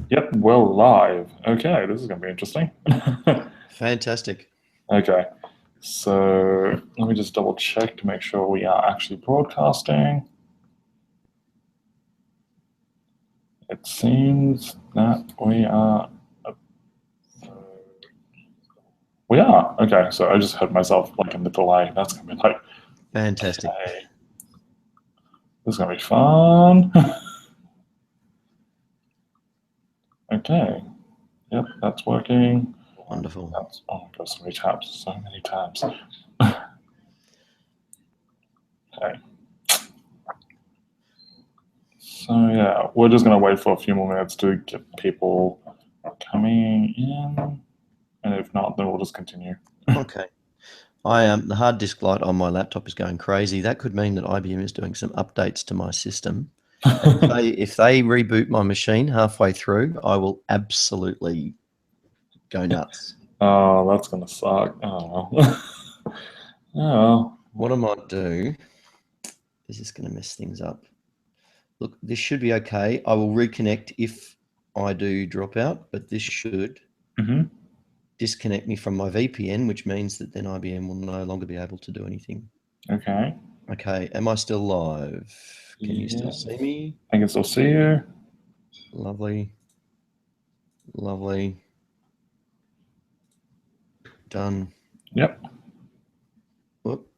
Yep, we're live. Okay, this is going to be interesting. Fantastic. Okay, so let me just double check to make sure we are actually broadcasting. It seems that we are. We are. Okay, so I just heard myself like in the delay. That's going to be like, Fantastic. okay, this is going to be fun. Okay, yep, that's working. Wonderful. That's, oh my God, so many tabs, so many tabs. Okay. So yeah, we're just gonna wait for a few more minutes to get people coming in, and if not, then we'll just continue. Okay. The hard disk light on my laptop is going crazy. That could mean that IBM is doing some updates to my system. And if they reboot my machine halfway through, I will absolutely go nuts. Oh, that's gonna suck. Oh well. Oh, What I might do is just going to mess things up. Look, this should be okay. I will reconnect if I do drop out, but this should hmm. disconnect me from my VPN, which means that then IBM will no longer be able to do anything. Okay. Okay, am I still live? Can you still Yeah, see me? I can still see you. Lovely, lovely. Done. Yep. Whoop.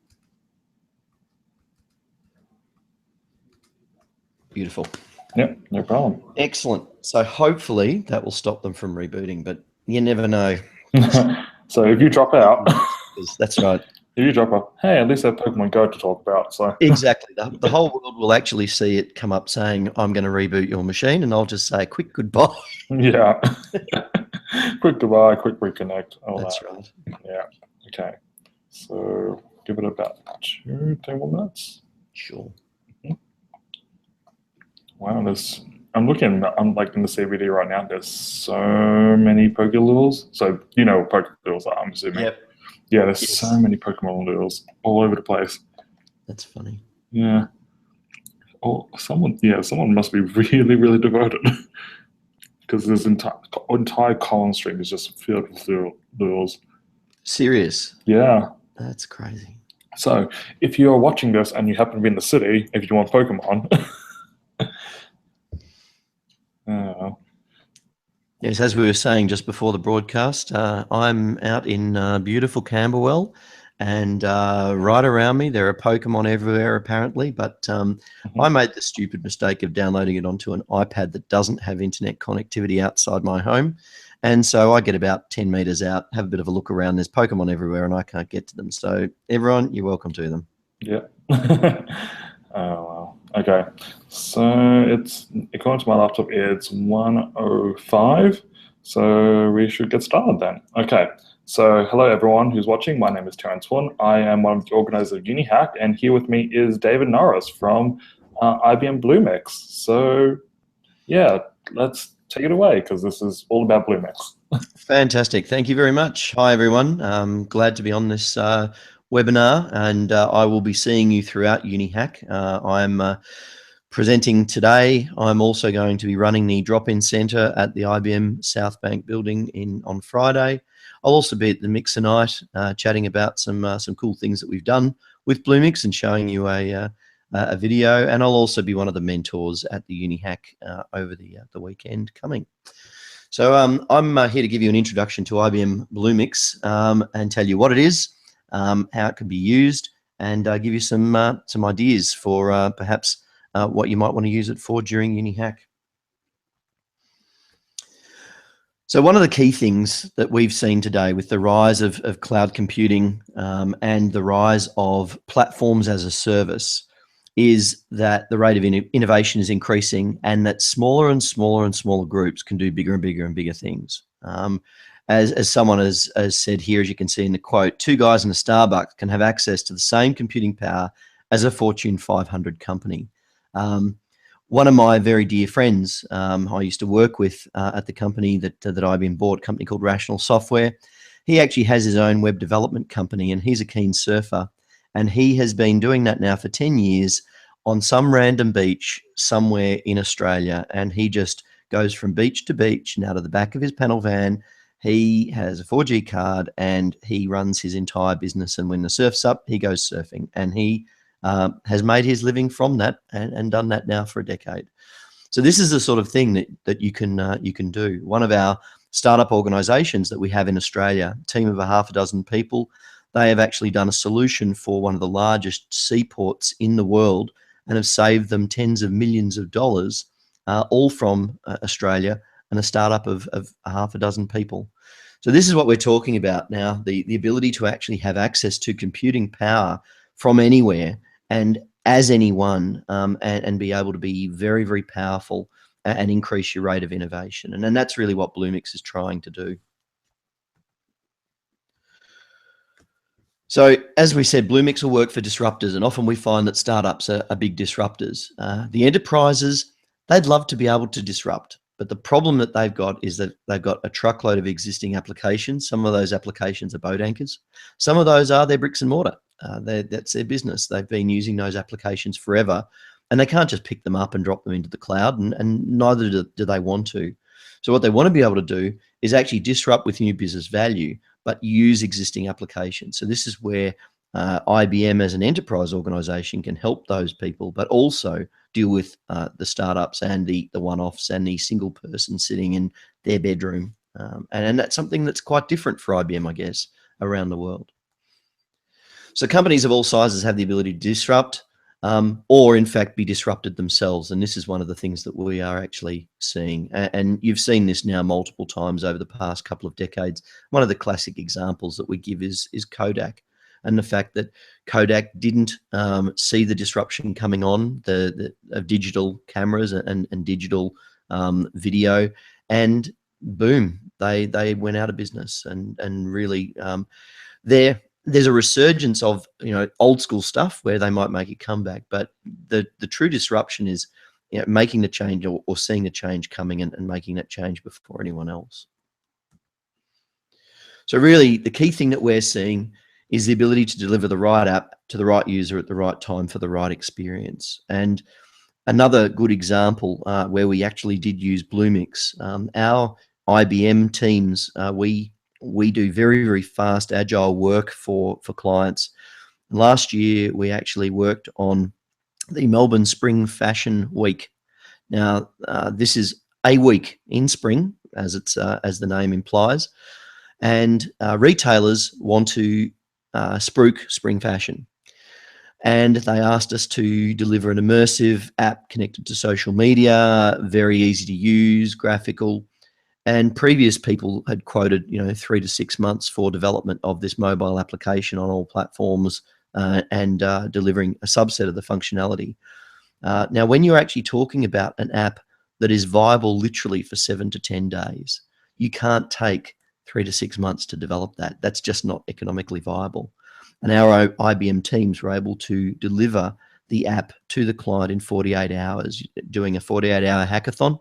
Beautiful. Yep. No problem. Excellent. So hopefully that will stop them from rebooting, but you never know. So if you drop out, That's right. if you drop out, hey, at least I have Pokemon Go to talk about. So Exactly. The whole world will actually see it come up saying, I'm going to reboot your machine, and I'll just say a quick goodbye. yeah. Quick goodbye, quick reconnect, all That's that. right. Yeah. Okay. So give it about 2 minutes. Sure. Wow, I'm looking. I'm like in the CBD right now. There's so many Pokeballs. So you know what Pokeballs are, I'm assuming. Yep. Yeah, there's so Yes. many Pokemon Balls all over the place. That's funny. Yeah. Oh, someone must be really, really devoted because this entire column stream is just filled with duels. Serious. Yeah. That's crazy. So if you're watching this and you happen to be in the city, if you want Pokemon, uh, Yes, as we were saying just before the broadcast, I'm out in beautiful Camberwell, and right around me there are Pokemon everywhere apparently, but I mhm. made the stupid mistake of downloading it onto an iPad that doesn't have internet connectivity outside my home. And so I get about 10 meters out, have a bit of a look around. There's Pokemon everywhere and I can't get to them. So everyone, you're welcome to them. Yeah. Oh well. Okay. So it's according to my laptop, it's 1:05. So we should get started then. Okay. So hello everyone who's watching. My name is Terence Woon. I am one of the organizers of UNIHACK, and here with me is David Norris from IBM Bluemix. So yeah, let's take it away because this is all about Bluemix. Fantastic. Thank you very much. Hi, everyone. Glad to be on this webinar, and I will be seeing you throughout UniHack. I'm presenting today. I'm also going to be running the drop-in centre at the IBM South Bank building on Friday. I'll also be at the Mixer night chatting about some cool things that we've done with Bluemix and showing you a video. And I'll also be one of the mentors at the UniHack over the weekend coming. So I'm here to give you an introduction to IBM Bluemix and tell you what it is, how it can be used, and give you some ideas for perhaps what you might want to use it for during UniHack. So one of the key things that we've seen today with the rise of cloud computing and the rise of platforms as a service is that the rate of innovation is increasing, and that smaller and smaller and smaller groups can do bigger and bigger and bigger things. As someone has said here, as you can see in the quote, 2 guys in a Starbucks can have access to the same computing power as a Fortune 500 company. One of my very dear friends I used to work with at the company that IBM bought, a company called Rational Software. He actually has his own web development company, and he's a keen surfer. And he has been doing that now for 10 years on some random beach somewhere in Australia. And he just goes from beach to beach, and out of the back of his panel van, he has a 4G card and he runs his entire business. And when the surf's up, he goes surfing, and he has made his living from that and done that now for a decade. So this is the sort of thing that you can do. One of our startup organisations that we have in Australia, a team of a half a dozen people, they have actually done a solution for one of the largest seaports in the world and have saved them tens of millions of dollars, all from Australia, and a startup of a half a dozen people. So this is what we're talking about now, the ability to actually have access to computing power from anywhere and as anyone, and be able to be very, very powerful and increase your rate of innovation. And that's really what Bluemix is trying to do. So as we said, Bluemix will work for disruptors, and often we find that startups are big disruptors. The enterprises, they'd love to be able to disrupt, but the problem that they've got is that they've got a truckload of existing applications. Some of those applications are boat anchors. Some of those are their bricks and mortar. That's their business. They've been using those applications forever, and they can't just pick them up and drop them into the cloud, and neither do they want to. So what they want to be able to do is actually disrupt with new business value, but use existing applications. So this is where IBM as an enterprise organization can help those people, but also deal with the startups and the one-offs and the single person sitting in their bedroom. And that's something that's quite different for IBM, I guess, around the world. So companies of all sizes have the ability to disrupt, or in fact be disrupted themselves. And this is one of the things that we are actually seeing. And you've seen this now multiple times over the past couple of decades. One of the classic examples that we give is Kodak, and the fact that Kodak didn't see the disruption coming on of digital cameras and digital video, and boom, they went out of business. And really there's a resurgence of old school stuff where they might make a comeback, but the true disruption is making the change or seeing the change coming and making that change before anyone else. So really the key thing that we're seeing is the ability to deliver the right app to the right user at the right time for the right experience. And another good example where we actually did use Bluemix, our IBM teams, we do very, very fast, agile work for clients. Last year, we actually worked on the Melbourne Spring Fashion Week. Now, this is a week in spring, as the name implies, and retailers want to spruik spring fashion. And they asked us to deliver an immersive app connected to social media, very easy to use, graphical. And previous people had quoted, 3 to 6 months for development of this mobile application on all platforms, and delivering a subset of the functionality. Now, when you're actually talking about an app that is viable literally for 7 to 10 days, you can't take 3 to 6 months to develop that. That's just not economically viable. And our IBM teams were able to deliver the app to the client in 48 hours, doing a 48-hour hackathon,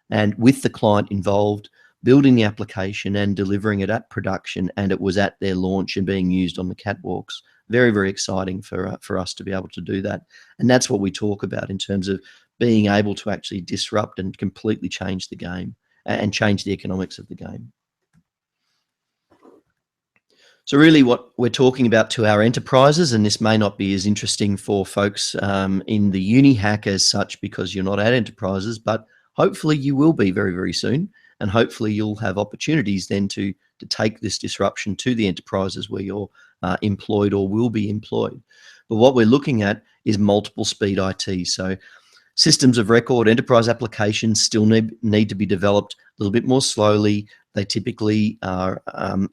and with the client involved, building the application and delivering it at production, and it was at their launch and being used on the catwalks. Very, very exciting for us to be able to do that. And that's what we talk about in terms of being able to actually disrupt and completely change the game and change the economics of the game. So really what we're talking about to our enterprises, and this may not be as interesting for folks in the UNIHACK as such because you're not at enterprises, but hopefully you will be very, very soon. And hopefully you'll have opportunities then to take this disruption to the enterprises where you're employed or will be employed. But what we're looking at is multiple speed IT. So systems of record, enterprise applications still need to be developed a little bit more slowly. They typically are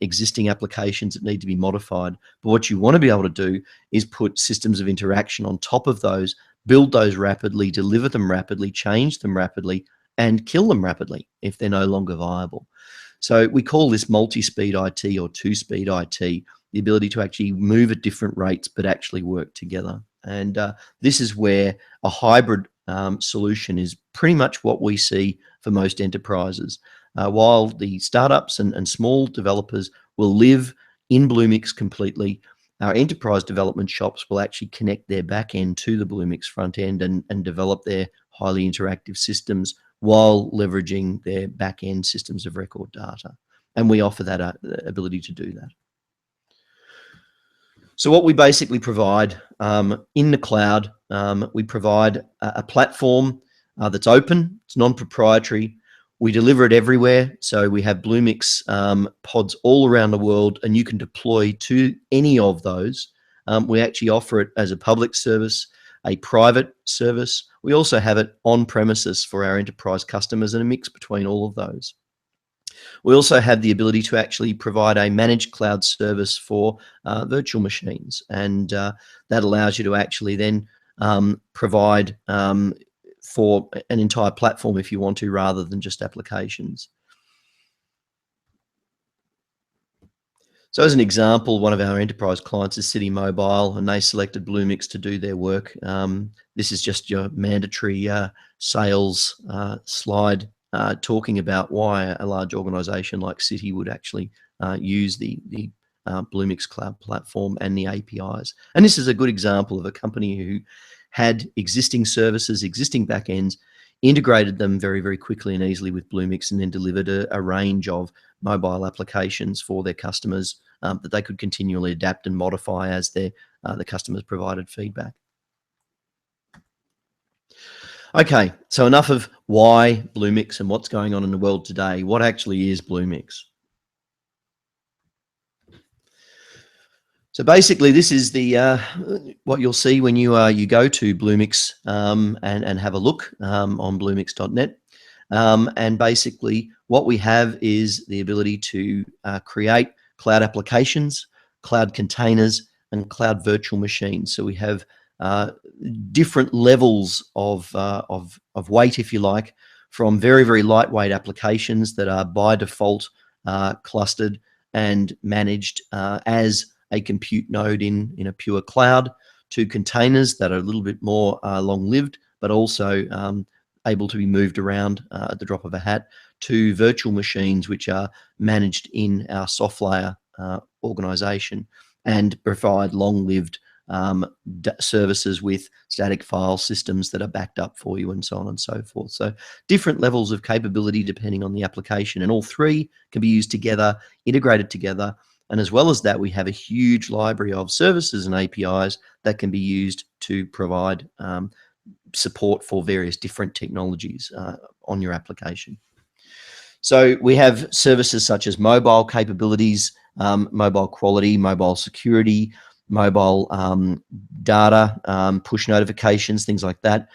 existing applications that need to be modified. But what you want to be able to do is put systems of interaction on top of those, build those rapidly, deliver them rapidly, change them rapidly, and kill them rapidly if they're no longer viable. So we call this multi-speed IT or two-speed IT, the ability to actually move at different rates but actually work together. And this is where a hybrid solution is pretty much what we see for most enterprises. While the startups and small developers will live in Bluemix completely, our enterprise development shops will actually connect their back end to the Bluemix front end and develop their highly interactive systems while leveraging their back-end systems of record data. And we offer that ability to do that. So what we basically provide in the cloud, we provide a platform that's open, it's non-proprietary. We deliver it everywhere. So we have Bluemix pods all around the world, and you can deploy to any of those. We actually offer it as a public service, a private service. We also have it on premises for our enterprise customers, and a mix between all of those. We also have the ability to actually provide a managed cloud service for virtual machines, and that allows you to actually then provide for an entire platform if you want to, rather than just applications. So as an example, one of our enterprise clients is Citi Mobile, and they selected Bluemix to do their work. This is just your mandatory sales slide talking about why a large organization like Citi would actually use the Bluemix cloud platform and the APIs. And this is a good example of a company who had existing services, existing backends, integrated them very, very quickly and easily with Bluemix, and then delivered a range of mobile applications for their customers that they could continually adapt and modify as the customers provided feedback. Okay, so enough of why Bluemix and what's going on in the world today. What actually is Bluemix? So basically, this is the what you'll see when you go to Bluemix and have a look on bluemix.net. And basically, what we have is the ability to create cloud applications, cloud containers, and cloud virtual machines. So we have different levels of weight, if you like, from very, very lightweight applications that are by default clustered and managed as a compute node in a pure cloud, to containers that are a little bit more long-lived, but also able to be moved around at the drop of a hat, to virtual machines which are managed in our soft layer organization and provide long-lived services with static file systems that are backed up for you, and so on and so forth. So different levels of capability depending on the application, and all three can be used together, integrated together. And as well as that, we have a huge library of services and APIs that can be used to provide support for various different technologies on your application. So we have services such as mobile capabilities, mobile quality, mobile security, mobile data, push notifications, things like that.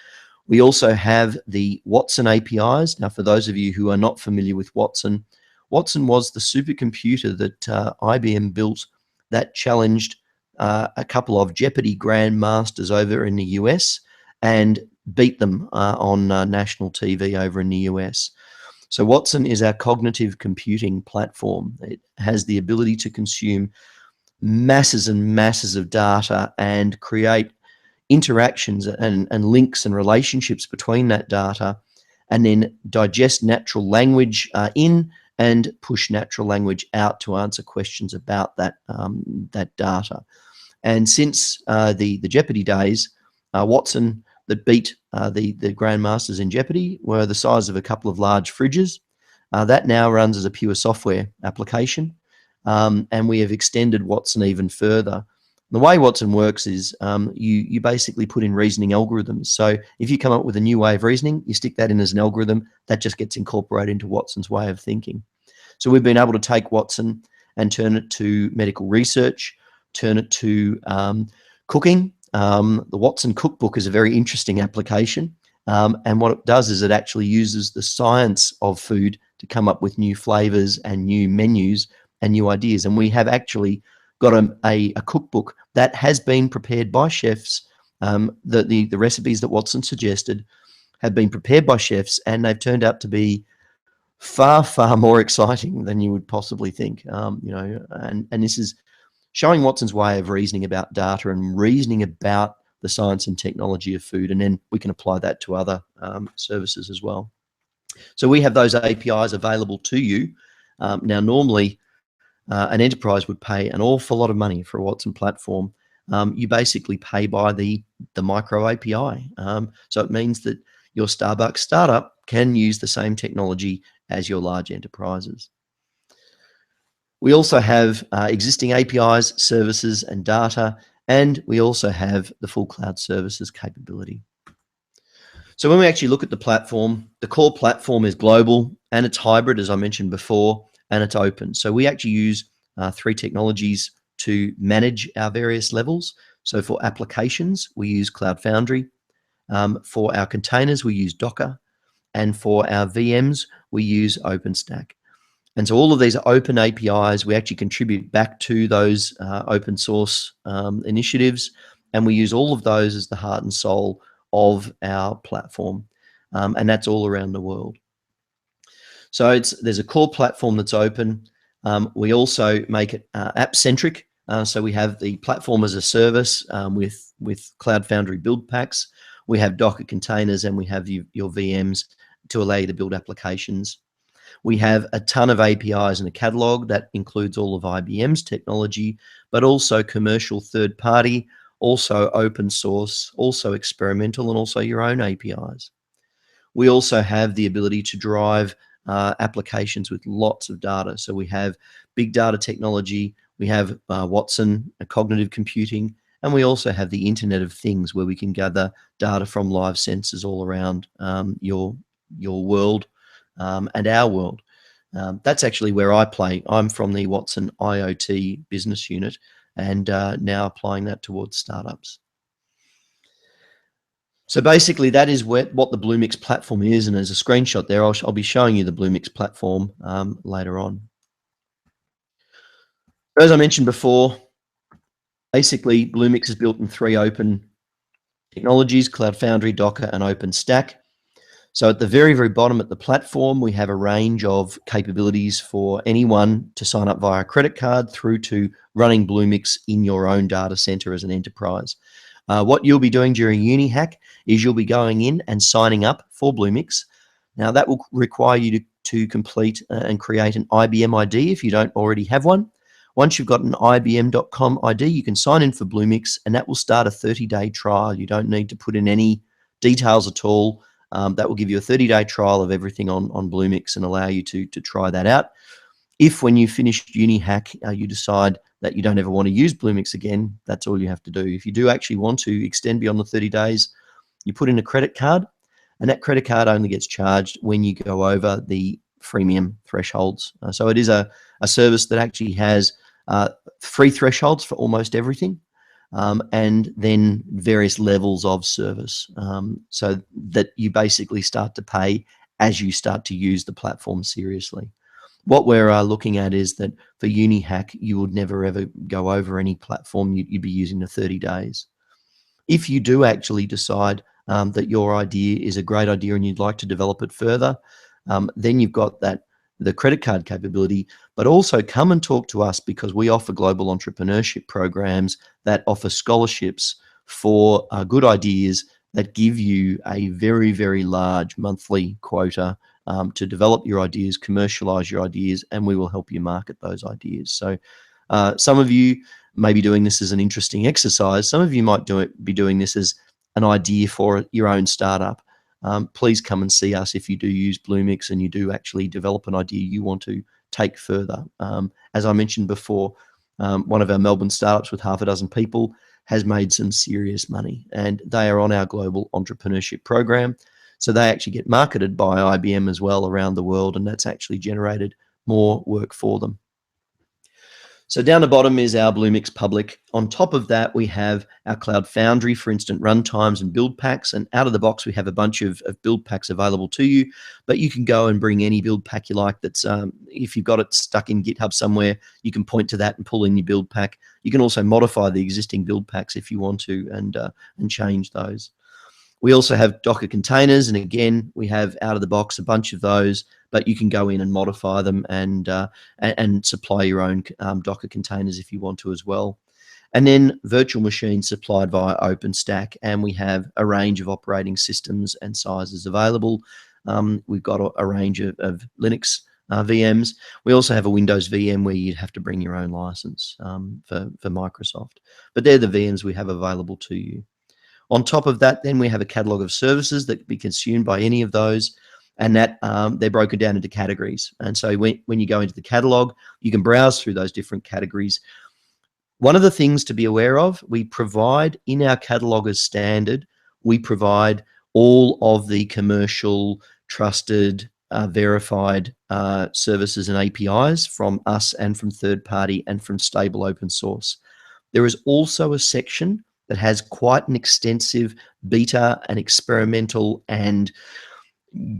We also have the Watson APIs. Now, for those of you who are not familiar with Watson, Watson was the supercomputer that IBM built that challenged a couple of Jeopardy grandmasters over in the US and beat them on national TV over in the US. So Watson is our cognitive computing platform. It has the ability to consume masses and masses of data and create interactions and links and relationships between that data, and then digest natural language in and push natural language out to answer questions about that data. And since the Jeopardy days, Watson that beat the grandmasters in Jeopardy were the size of a couple of large fridges. That now runs as a pure software application, and we have extended Watson even further. The way Watson works is you basically put in reasoning algorithms. So if you come up with a new way of reasoning, you stick that in as an algorithm, that just gets incorporated into Watson's way of thinking. So we've been able to take Watson and turn it to medical research, turn it to cooking. The Watson cookbook is a very interesting application. And what it does is it actually uses the science of food to come up with new flavors and new menus and new ideas. And we have actually got a cookbook that has been prepared by chefs. The recipes that Watson suggested have been prepared by chefs, and they've turned out to be far, far more exciting than you would possibly think. And this is showing Watson's way of reasoning about data and reasoning about the science and technology of food, and then we can apply that to other services as well. So we have those APIs available to you. Now, normally, an enterprise would pay an awful lot of money for a Watson platform. You basically pay by the micro API. So it means that your Starbucks startup can use the same technology as your large enterprises. We also have existing APIs, services, and data, and we also have the full cloud services capability. So when we actually look at the platform, the core platform is global and it's hybrid, as I mentioned before, and it's open. So we actually use 3 technologies to manage our various levels. So for applications, we use Cloud Foundry. For our containers, we use Docker. And for our VMs, we use OpenStack. And so all of these are open APIs. We actually contribute back to those open source initiatives, and we use all of those as the heart and soul of our platform, and that's all around the world. So there's a core platform that's open. We also make it app-centric. So we have the platform as a service with Cloud Foundry build packs. We have Docker containers, and we have your VMs to allow you to build applications. We have a ton of APIs in a catalog that includes all of IBM's technology, but also commercial third party, also open source, also experimental, and also your own APIs. We also have the ability to drive applications with lots of data. So we have big data technology, we have Watson, cognitive computing, and we also have the Internet of Things, where we can gather data from live sensors all around your world and our world. That's actually where I play. I'm from the Watson IoT business unit, and now applying that towards startups. So basically, that is what the Bluemix platform is, and there's a screenshot there. I'll be showing you the Bluemix platform later on. As I mentioned before, basically Bluemix is built in 3 open technologies: Cloud Foundry, Docker, and OpenStack. So at the very, very bottom at the platform, we have a range of capabilities for anyone to sign up via a credit card through to running Bluemix in your own data center as an enterprise. What you'll be doing during UNIHACK is you'll be going in and signing up for Bluemix. Now that will require you to complete and create an IBM ID if you don't already have one. Once you've got an IBM.com ID, you can sign in for Bluemix, and that will start a 30-day trial. You don't need to put in any details at all. That will give you a 30-day trial of everything on Bluemix and allow you to try that out. If when you finish UNIHACK, you decide that you don't ever want to use Bluemix again, that's all you have to do. If you do actually want to extend beyond the 30 days, you put in a credit card, and that credit card only gets charged when you go over the freemium thresholds. So it is a service that actually has free thresholds for almost everything. And then various levels of service, so that you basically start to pay as you start to use the platform seriously. What we're looking at is that for UNIHACK, you would never ever go over any platform. You'd be using the 30 days. If you do actually decide that your idea is a great idea and you'd like to develop it further, then you've got the credit card capability, but also come and talk to us, because we offer global entrepreneurship programs that offer scholarships for good ideas that give you a very, very large monthly quota to develop your ideas, commercialize your ideas, and we will help you market those ideas. So some of you may be doing this as an interesting exercise. Some of you might be doing this as an idea for your own startup. Please come and see us if you do use Bluemix and you do actually develop an idea you want to take further. As I mentioned before, one of our Melbourne startups with 6 people has made some serious money, and they are on our global entrepreneurship program. So they actually get marketed by IBM as well around the world, and that's actually generated more work for them. So down the bottom is our Bluemix Public. On top of that, we have our Cloud Foundry for instant runtimes and build packs. And out of the box, we have a bunch of build packs available to you. But you can go and bring any build pack you like. That's if you've got it stuck in GitHub somewhere, you can point to that and pull in your build pack. You can also modify the existing build packs if you want to, and change those. We also have Docker containers, and again, we have out of the box a bunch of those, but you can go in and modify them and supply your own Docker containers if you want to as well. And then virtual machines supplied via OpenStack, and we have a range of operating systems and sizes available. We've got a range of Linux VMs. We also have a Windows VM where you'd have to bring your own license for Microsoft. But they're the VMs we have available to you. On top of that, then we have a catalog of services that can be consumed by any of those, and that they're broken down into categories. And so when you go into the catalog, you can browse through those different categories. One of the things to be aware of, we provide in our catalog as standard, we provide all of the commercial, trusted, verified services and APIs from us and from third party and from stable open source. There is also a section that has quite an extensive beta and experimental and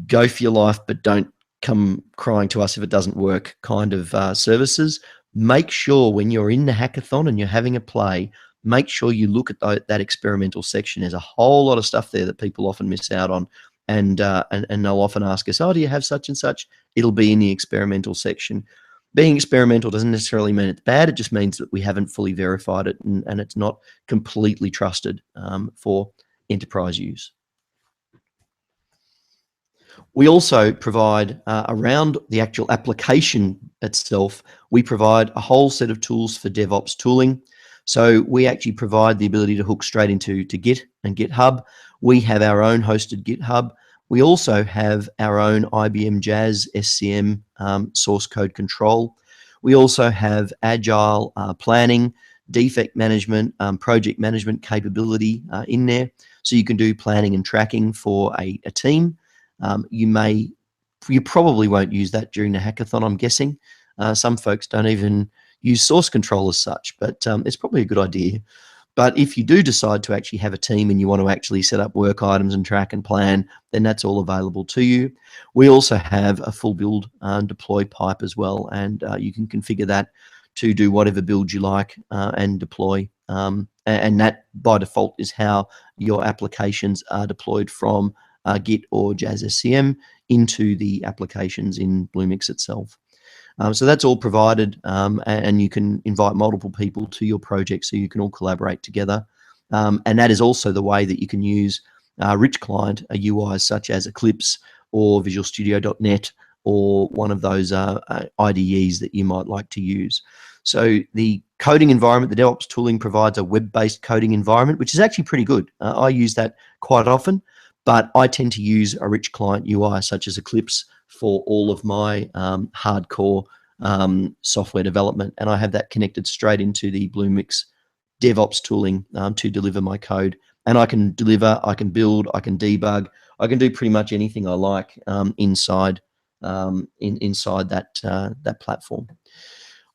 go for your life, but don't come crying to us if it doesn't work kind of services. Make sure when you're in the hackathon and you're having a play, make sure you look at that experimental section. There's a whole lot of stuff there that people often miss out on. And they'll often ask us, oh, do you have such and such? It'll be in the experimental section. Being experimental doesn't necessarily mean it's bad. It just means that we haven't fully verified it and it's not completely trusted for enterprise use. We also provide, around the actual application itself, we provide a whole set of tools for DevOps tooling. So we actually provide the ability to hook straight into Git and GitHub. We have our own hosted GitHub. We also have our own IBM Jazz SCM source code control. We also have agile planning, defect management, project management capability in there. So you can do planning and tracking for a team. You probably won't use that during the hackathon, I'm guessing. Some folks don't even use source control as such, but it's probably a good idea. But if you do decide to actually have a team and you want to actually set up work items and track and plan, then that's all available to you. We also have a full build deploy pipe as well, and you can configure that to do whatever build you like and deploy. And that by default is how your applications are deployed from Git or Jazz SCM into the applications in Bluemix itself. So that's all provided, and you can invite multiple people to your project so you can all collaborate together. And that is also the way that you can use rich client UIs such as Eclipse or Visual Studio.net or one of those IDEs that you might like to use. So the coding environment, the DevOps tooling provides a web-based coding environment, which is actually pretty good. I use that quite often, but I tend to use a rich client UI such as Eclipse for all of my hardcore software development, and I have that connected straight into the Bluemix DevOps tooling to deliver my code. And I can deliver, I can build, I can debug, I can do pretty much anything I like inside that platform.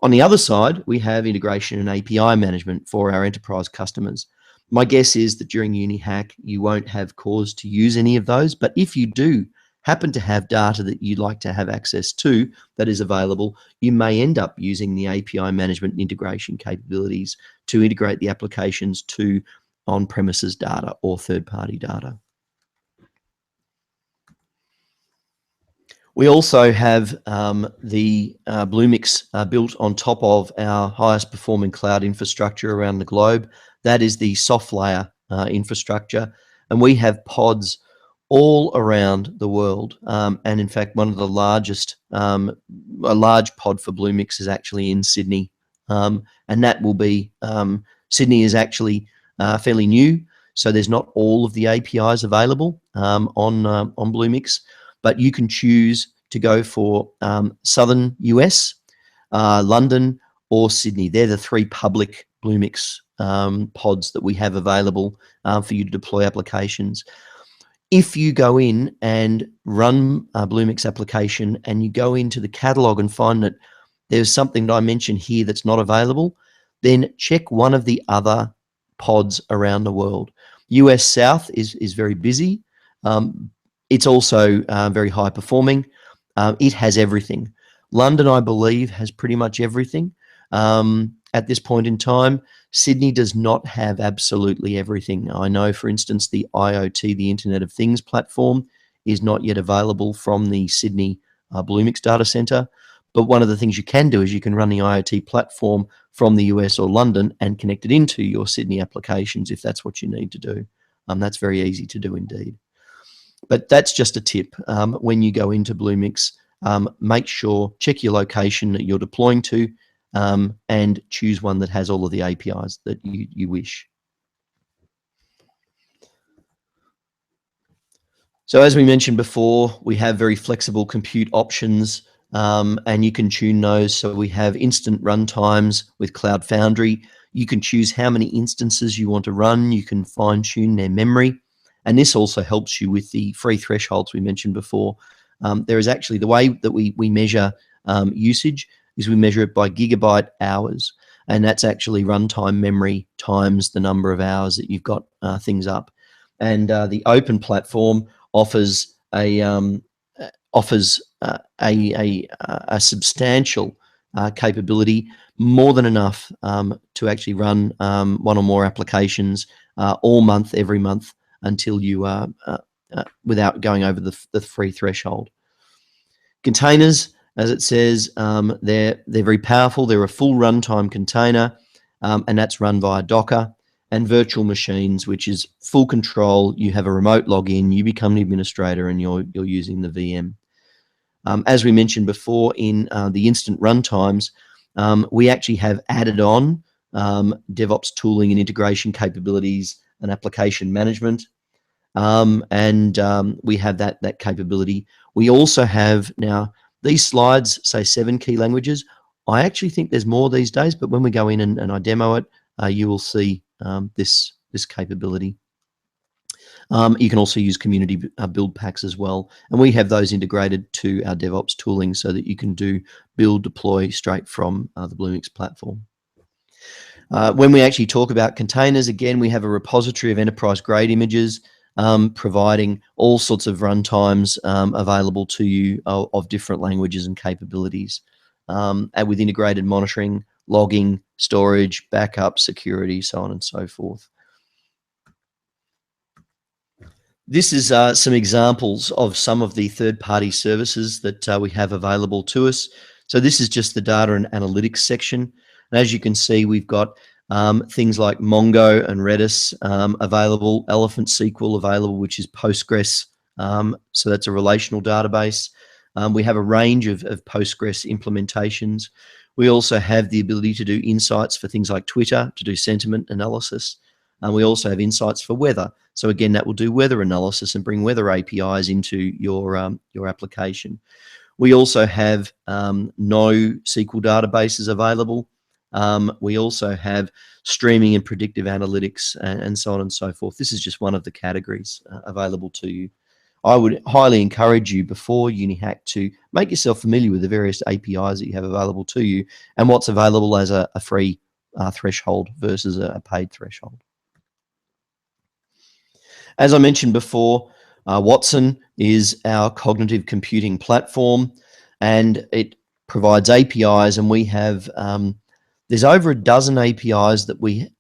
On the other side, we have integration and API management for our enterprise customers. My guess is that during UNIHACK, you won't have cause to use any of those, but if you do happen to have data that you'd like to have access to that is available, you may end up using the API management and integration capabilities to integrate the applications to on-premises data or third-party data. We also have the Bluemix built on top of our highest performing cloud infrastructure around the globe. That is the soft layer infrastructure, and we have pods all around the world. And in fact, one of the largest, a large pod for Bluemix is actually in Sydney. And that will be, Sydney is actually fairly new, so there's not all of the APIs available on Bluemix, but you can choose to go for Southern US, London, or Sydney. They're the three public Bluemix pods that we have available for you to deploy applications. If you go in and run a Bluemix application and you go into the catalog and find that there's something that I mentioned here that's not available, then check one of the other pods around the world. US South is very busy. It's also very high performing. It has everything. London, I believe, has pretty much everything at this point in time. Sydney does not have absolutely everything. I know, for instance, the IoT, the Internet of Things platform, is not yet available from the Sydney Bluemix data center. But one of the things you can do is you can run the IoT platform from the US or London and connect it into your Sydney applications if that's what you need to do. That's very easy to do indeed. But that's just a tip. When you go into Bluemix, make sure, check your location that you're deploying to, and choose one that has all of the APIs that you wish. So as we mentioned before, we have very flexible compute options, and you can tune those. So we have instant run times with Cloud Foundry. You can choose how many instances you want to run. You can fine tune their memory. And this also helps you with the free thresholds we mentioned before. There is actually the way that we measure usage is we measure it by gigabyte hours. And that's actually runtime memory times the number of hours that you've got things up. And the open platform offers a substantial capability, more than enough to actually run one or more applications all month, every month, until you without going over the free threshold. Containers, as it says, they're very powerful. They're a full runtime container, and that's run via Docker. And virtual machines, which is full control. You have a remote login, you become the administrator, and you're using the VM. As we mentioned before, in the instant runtimes, we actually have added on DevOps tooling and integration capabilities and application management, and we have that capability. We also have now these slides say 7 key languages. I actually think there's more these days, but when we go in and I demo it, you will see this capability. You can also use community build packs as well, and we have those integrated to our DevOps tooling so that you can do build deploy straight from the Bluemix platform. When we actually talk about containers, again, we have a repository of enterprise grade images, providing all sorts of runtimes available to you of different languages and capabilities, and with integrated monitoring, logging, storage, backup, security, so on and so forth. This is some examples of some of the third-party services that we have available to us. So this is just the data and analytics section. And as you can see, we've got things like Mongo and Redis available, Elephant SQL available, which is Postgres. So that's a relational database. We have a range of Postgres implementations. We also have the ability to do insights for things like Twitter, to do sentiment analysis. And we also have insights for weather. So again, that will do weather analysis and bring weather APIs into your application. We also have no SQL databases available. We also have streaming and predictive analytics and so on and so forth. This is just one of the categories available to you. I would highly encourage you before UNIHACK to make yourself familiar with the various APIs that you have available to you and what's available as a free threshold versus a paid threshold. As I mentioned before, Watson is our cognitive computing platform, and it provides APIs, and we have there's over a dozen APIs that we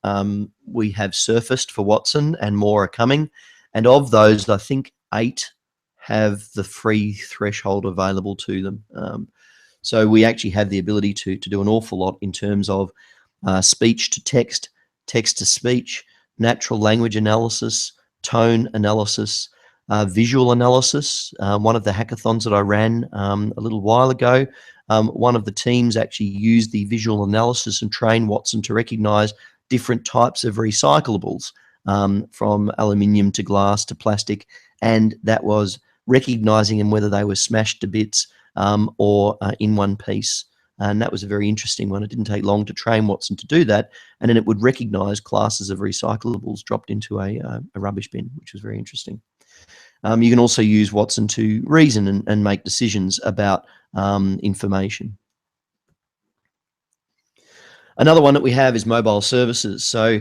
have surfaced for Watson, and more are coming. And of those, I think 8 have the free threshold available to them. So we actually have the ability to do an awful lot in terms of speech to text, text to speech, natural language analysis, tone analysis, visual analysis. One of the hackathons that I ran a little while ago, one of the teams actually used the visual analysis and trained Watson to recognize different types of recyclables, from aluminium to glass to plastic, and that was recognizing them whether they were smashed to bits or in one piece. And that was a very interesting one. It didn't take long to train Watson to do that, and then it would recognize classes of recyclables dropped into a rubbish bin, which was very interesting. You can also use Watson to reason and make decisions about information. Another one that we have is mobile services. So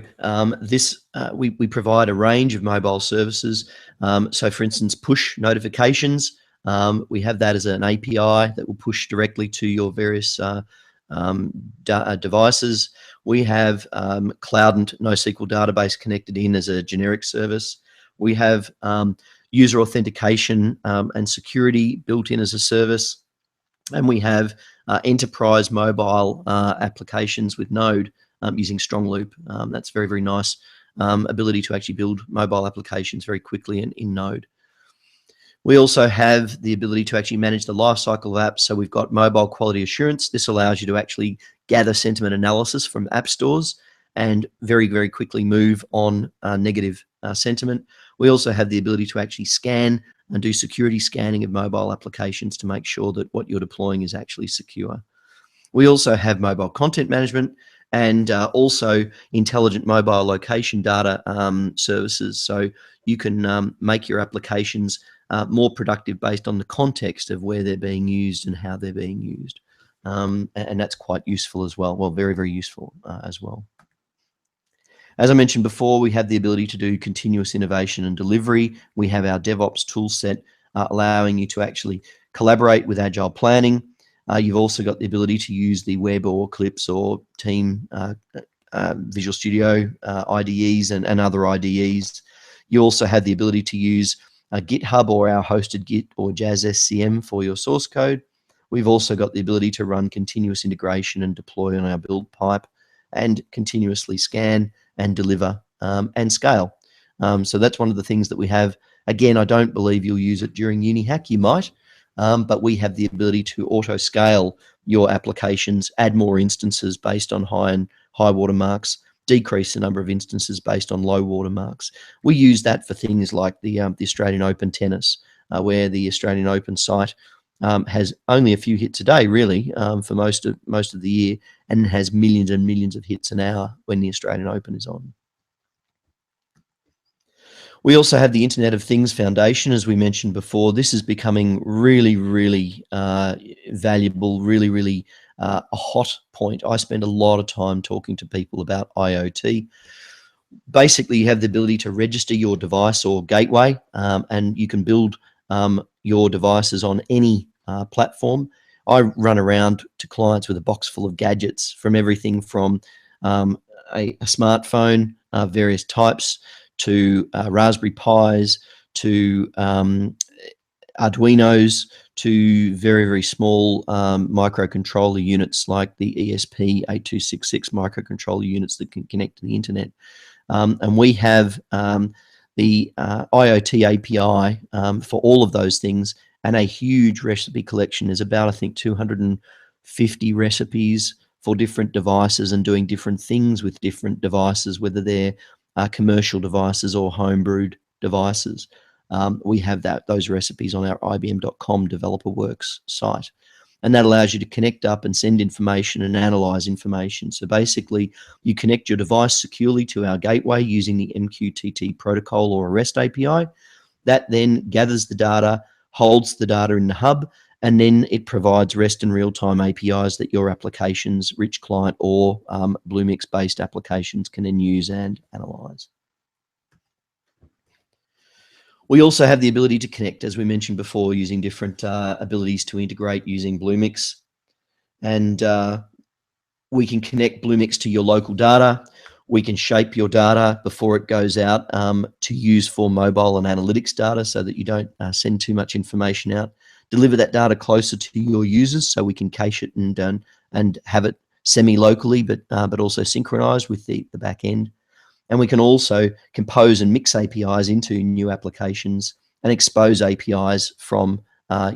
we provide a range of mobile services. So for instance, push notifications. We have that as an API that will push directly to your various devices. We have cloud and NoSQL database connected in as a generic service. We have user authentication and security built in as a service. And we have enterprise mobile applications with Node using Strong Loop. That's very, very nice ability to actually build mobile applications very quickly in Node. We also have the ability to actually manage the lifecycle of apps. So we've got mobile quality assurance. This allows you to actually gather sentiment analysis from app stores and very, very quickly move on negative sentiment. We also have the ability to actually scan and do security scanning of mobile applications to make sure that what you're deploying is actually secure. We also have mobile content management and also intelligent mobile location data services. So you can make your applications more productive based on the context of where they're being used and how they're being used. And that's quite useful as well. Well, very, very useful as well. As I mentioned before, we have the ability to do continuous innovation and delivery. We have our DevOps tool set allowing you to actually collaborate with agile planning. You've also got the ability to use the web or Eclipse or Team Visual Studio IDEs and other IDEs. You also have the ability to use GitHub or our hosted Git or Jazz SCM for your source code. We've also got the ability to run continuous integration and deploy on our build pipe and continuously scan and deliver and scale. So that's one of the things that we have. Again, I don't believe you'll use it during UNIHACK. You might, but we have the ability to auto scale your applications, add more instances based on high watermarks, decrease the number of instances based on low watermarks. We use that for things like the Australian Open tennis, where the Australian Open site has only a few hits a day, really, for most of the year, and has millions and millions of hits an hour when the Australian Open is on. We also have the Internet of Things Foundation, as we mentioned before. This is becoming really, really valuable, really a hot point. I spend a lot of time talking to people about IoT. Basically, you have the ability to register your device or gateway, and you can build your devices on any platform. I run around to clients with a box full of gadgets, from everything from a smartphone, various types, to Raspberry Pis, to Arduinos, to very, very small microcontroller units like the ESP8266 microcontroller units that can connect to the internet. And we have the IoT API for all of those things, and a huge recipe collection. Is about, I think, 250 recipes for different devices and doing different things with different devices, whether they're commercial devices or homebrewed devices. We have those recipes on our IBM.com Developer Works site. And that allows you to connect up and send information and analyze information. So basically, you connect your device securely to our gateway using the MQTT protocol or a REST API. That then gathers the data, holds the data in the hub, and then it provides REST and real-time APIs that your applications, rich client or Bluemix-based applications, can then use and analyze. We also have the ability to connect, as we mentioned before, using different abilities to integrate using Bluemix. And we can connect Bluemix to your local data. We can shape your data before it goes out to use for mobile and analytics data, so that you don't send too much information out. Deliver that data closer to your users, so we can cache it and have it semi-locally, but also synchronized with the back end. And we can also compose and mix APIs into new applications and expose APIs from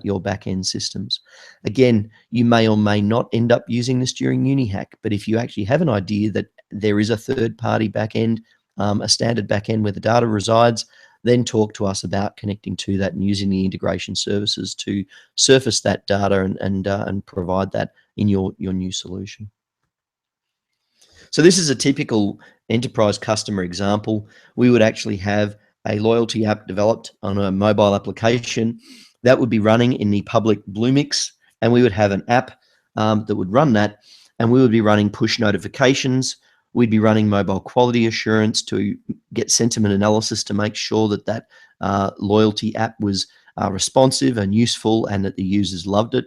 your back-end systems. Again, you may or may not end up using this during UNIHACK, but if you actually have an idea that there is a third-party back-end, a standard back-end where the data resides, then talk to us about connecting to that and using the integration services to surface that data and provide that in your new solution. So this is a typical enterprise customer example. We would actually have a loyalty app developed on a mobile application that would be running in the public Bluemix, and we would have an app that would run that, and we would be running push notifications. We'd be running mobile quality assurance to get sentiment analysis to make sure that that loyalty app was responsive and useful and that the users loved it.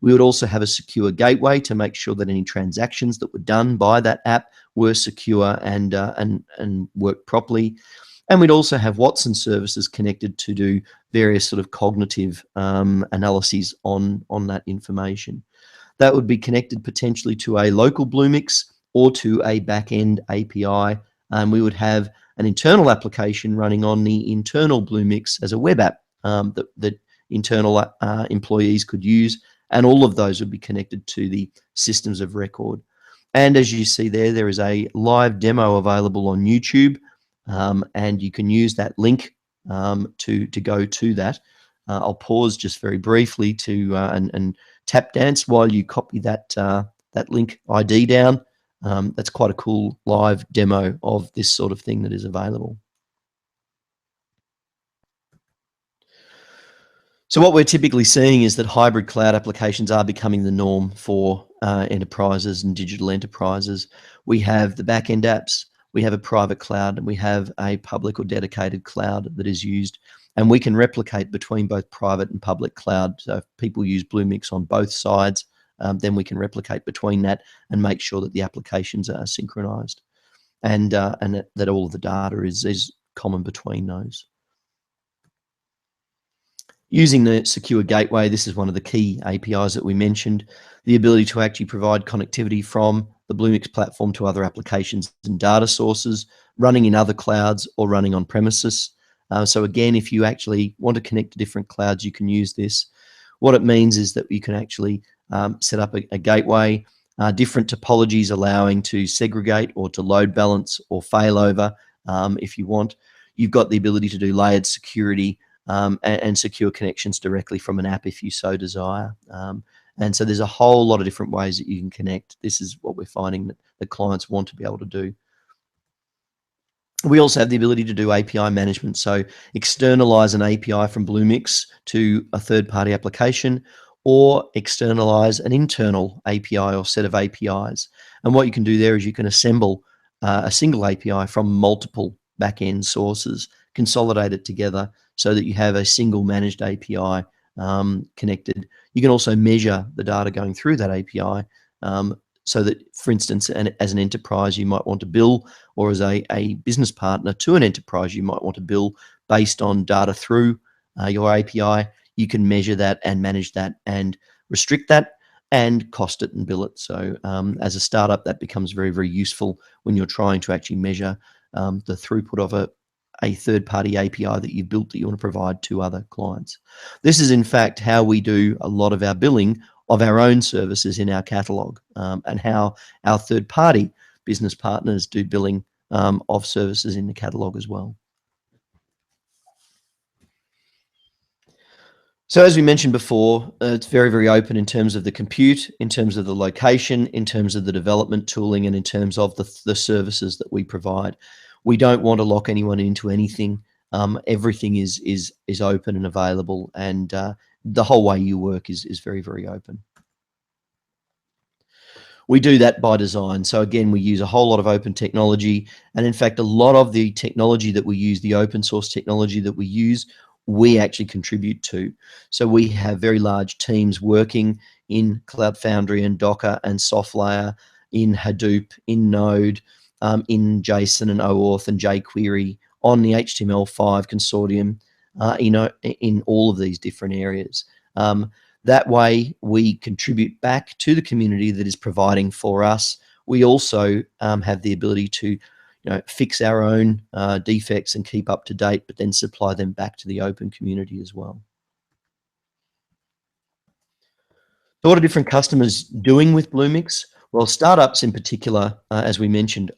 We would also have a secure gateway to make sure that any transactions that were done by that app were secure and worked properly. And we'd also have Watson services connected to do various sort of cognitive analyses on that information. That would be connected potentially to a local Bluemix or to a back-end API. And we would have an internal application running on the internal Bluemix as a web app that internal employees could use. And all of those would be connected to the systems of record. And as you see there is a live demo available on YouTube, and you can use that link to go to that. I'll pause just very briefly to and tap dance while you copy that that link ID down. That's quite a cool live demo of this sort of thing that is available. So what we're typically seeing is that hybrid cloud applications are becoming the norm for enterprises and digital enterprises. We have the back-end apps, we have a private cloud, and we have a public or dedicated cloud that is used. And we can replicate between both private and public cloud. So if people use Bluemix on both sides, then we can replicate between that and make sure that the applications are synchronized and that all of the data is common between those. Using the secure gateway, this is one of the key APIs that we mentioned, the ability to actually provide connectivity from the Bluemix platform to other applications and data sources, running in other clouds or running on premises. So again, if you actually want to connect to different clouds, you can use this. What it means is that you can actually set up a gateway, different topologies allowing to segregate or to load balance or failover if you want. You've got the ability to do layered security and secure connections directly from an app if you so desire. And so there's a whole lot of different ways that you can connect. This is what we're finding that the clients want to be able to do. We also have the ability to do API management. So externalize an API from Bluemix to a third-party application, or externalize an internal API or set of APIs. And what you can do there is you can assemble a single API from multiple back-end sources, consolidate it together so that you have a single managed API connected. You can also measure the data going through that API so that, for instance, as an enterprise, you might want to bill, or as a business partner to an enterprise, you might want to bill based on data through your API. You can measure that and manage that and restrict that and cost it and bill it. So as a startup, that becomes very, very useful when you're trying to actually measure the throughput of a third-party API that you've built that you want to provide to other clients. This is, in fact, how we do a lot of our billing of our own services in our catalog, and how our third-party business partners do billing of services in the catalog as well. So as we mentioned before, it's very, very open in terms of the compute, in terms of the location, in terms of the development tooling, and in terms of the services that we provide. We don't want to lock anyone into anything. Everything is open and available, and the whole way you work is very, very open. We do that by design. So again, we use a whole lot of open technology. And in fact, a lot of the technology that we use, the open source technology that we use, we actually contribute to. So we have very large teams working in Cloud Foundry and Docker and SoftLayer, in Hadoop, in Node, in JSON and OAuth and jQuery, on the HTML5 consortium, in all of these different areas. That way, we contribute back to the community that is providing for us. We also have the ability to fix our own defects and keep up to date, but then supply them back to the open community as well. So what are different customers doing with Bluemix? Well, startups in particular, as we mentioned,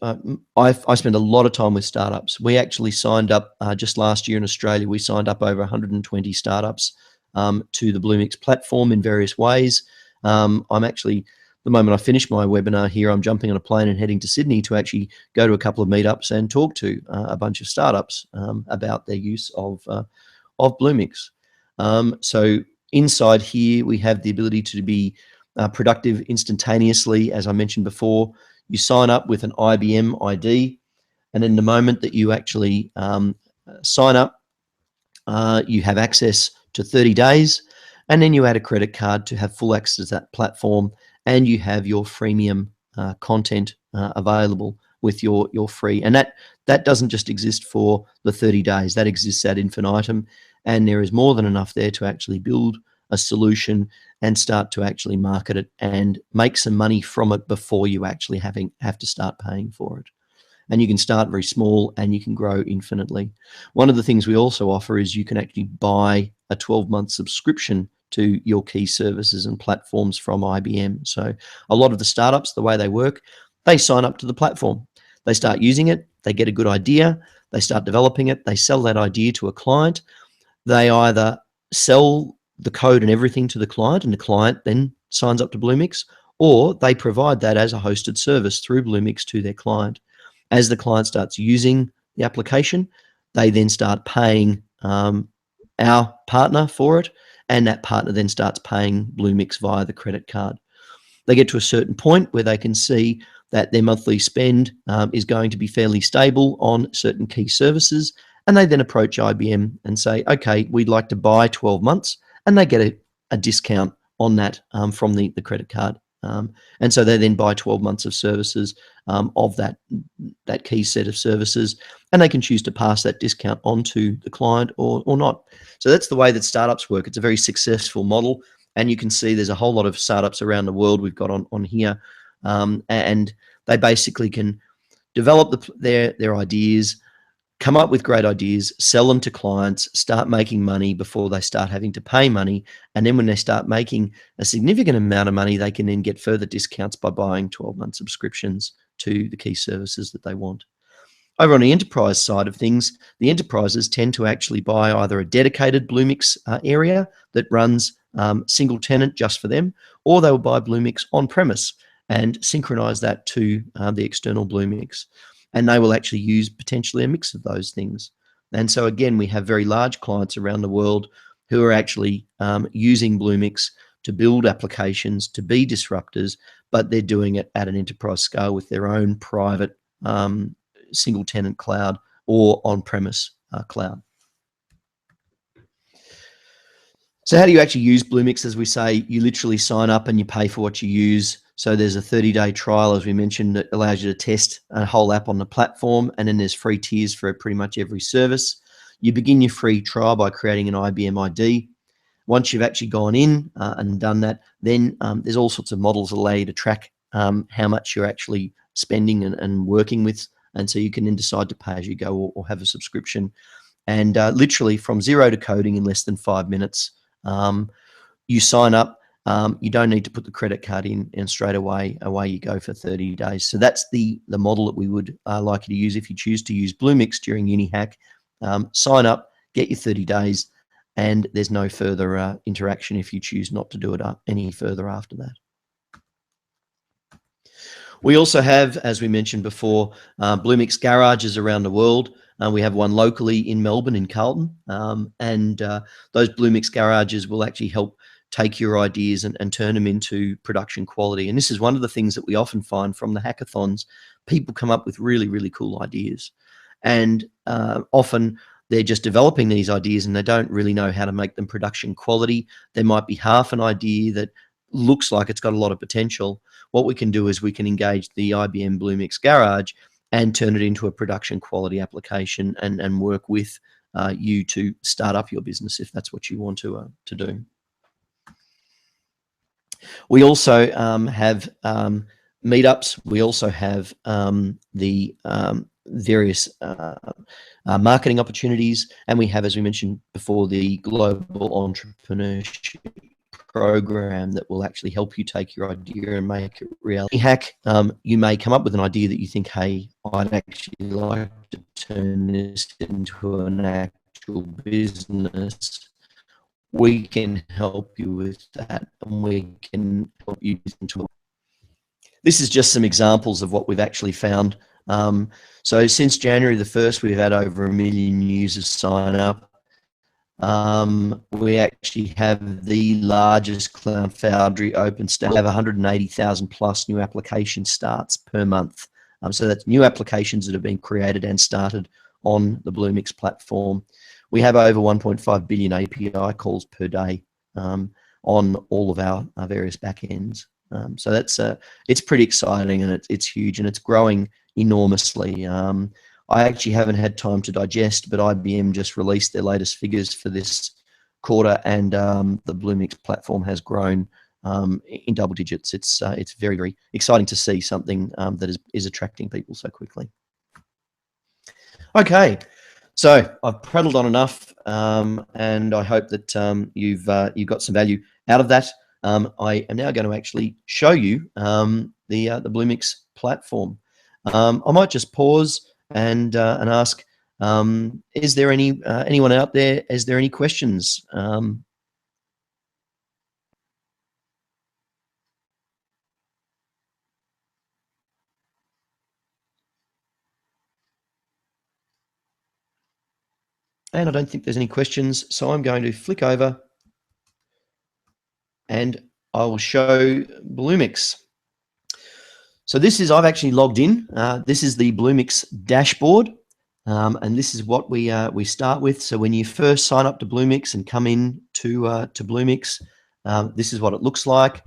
I spend a lot of time with startups. We actually signed up just last year in Australia, we signed up over 120 startups to the Bluemix platform in various ways. I'm actually, the moment I finish my webinar here, I'm jumping on a plane and heading to Sydney to actually go to a couple of meetups and talk to a bunch of startups about their use of Bluemix. So inside here, we have the ability to be productive instantaneously. As I mentioned before, you sign up with an IBM ID, and in the moment that you actually sign up, you have access to 30 days, and then you add a credit card to have full access to that platform, and you have your freemium content available with your free. And that doesn't just exist for the 30 days, that exists ad infinitum, and there is more than enough there to actually build a solution and start to actually market it and make some money from it before you actually have to start paying for it. And you can start very small and you can grow infinitely. One of the things we also offer is you can actually buy a 12-month subscription to your key services and platforms from IBM. So a lot of the startups, the way they work, they sign up to the platform. They start using it, they get a good idea, they start developing it, they sell that idea to a client. They either sell the code and everything to the client, and the client then signs up to Bluemix, or they provide that as a hosted service through Bluemix to their client. As the client starts using the application, they then start paying our partner for it, and that partner then starts paying Bluemix via the credit card. They get to a certain point where they can see that their monthly spend is going to be fairly stable on certain key services, and they then approach IBM and say, okay, we'd like to buy 12 months, and they get a discount on that from the credit card. And so they then buy 12 months of services of that key set of services, and they can choose to pass that discount on to the client or not. So that's the way that startups work. It's a very successful model, and you can see there's a whole lot of startups around the world we've got on here, and they basically can develop their ideas, come up with great ideas, sell them to clients, start making money before they start having to pay money. And then when they start making a significant amount of money, they can then get further discounts by buying 12-month subscriptions to the key services that they want. Over on the enterprise side of things, the enterprises tend to actually buy either a dedicated Bluemix area that runs single tenant just for them, or they will buy Bluemix on premise and synchronize that to the external Bluemix. And they will actually use potentially a mix of those things. And so again, we have very large clients around the world who are actually using Bluemix to build applications, to be disruptors, but they're doing it at an enterprise scale with their own private single tenant cloud or on-premise cloud. So how do you actually use Bluemix? As we say, you literally sign up and you pay for what you use. So there's a 30-day trial, as we mentioned, that allows you to test a whole app on the platform, and then there's free tiers for pretty much every service. You begin your free trial by creating an IBM ID. Once you've actually gone in and done that, then there's all sorts of models that allow you to track how much you're actually spending and working with, and so you can then decide to pay as you go or have a subscription. And literally from zero to coding in less than 5 minutes, you sign up. You don't need to put the credit card in, and straight away you go for 30 days. So that's the model that we would like you to use if you choose to use Bluemix during UNIHACK. Sign up, get your 30 days, and there's no further interaction if you choose not to do it any further after that. We also have, as we mentioned before, Bluemix garages around the world. We have one locally in Melbourne, in Carlton, and those Bluemix garages will actually help take your ideas and turn them into production quality. And this is one of the things that we often find from the hackathons. People come up with really, really cool ideas, and often they're just developing these ideas and they don't really know how to make them production quality. There might be half an idea that looks like it's got a lot of potential. What we can do is we can engage the IBM Bluemix garage and turn it into a production quality application and work with you to start up your business if that's what you want to do. We also have meetups. We also have the various marketing opportunities, and we have, as we mentioned before, the Global Entrepreneurship Program that will actually help you take your idea and make it reality. UNIHACK, you may come up with an idea that you think, hey, I'd actually like to turn this into an actual business. We can help you with that, and we can help you into it. This is just some examples of what we've actually found. So since January the 1st, we've had over 1 million users sign up. We actually have the largest Cloud Foundry open stack. We have 180,000 plus new application starts per month. So that's new applications that have been created and started on the Bluemix platform. We have over 1.5 billion API calls per day on all of our various backends. So that's it's pretty exciting, and it's huge, and it's growing enormously. I actually haven't had time to digest, but IBM just released their latest figures for this quarter, and the Bluemix platform has grown in double digits. It's very, very exciting to see something that is attracting people so quickly. Okay, so I've prattled on enough, and I hope that you've got some value out of that. I am now going to actually show you the Bluemix platform. I might just pause and ask, is there anyone out there? Is there any questions? And I don't think there's any questions, so I'm going to flick over and I will show Bluemix. So I've actually logged in. This is the Bluemix dashboard, and this is what we start with. So when you first sign up to Bluemix and come in to Bluemix, this is what it looks like.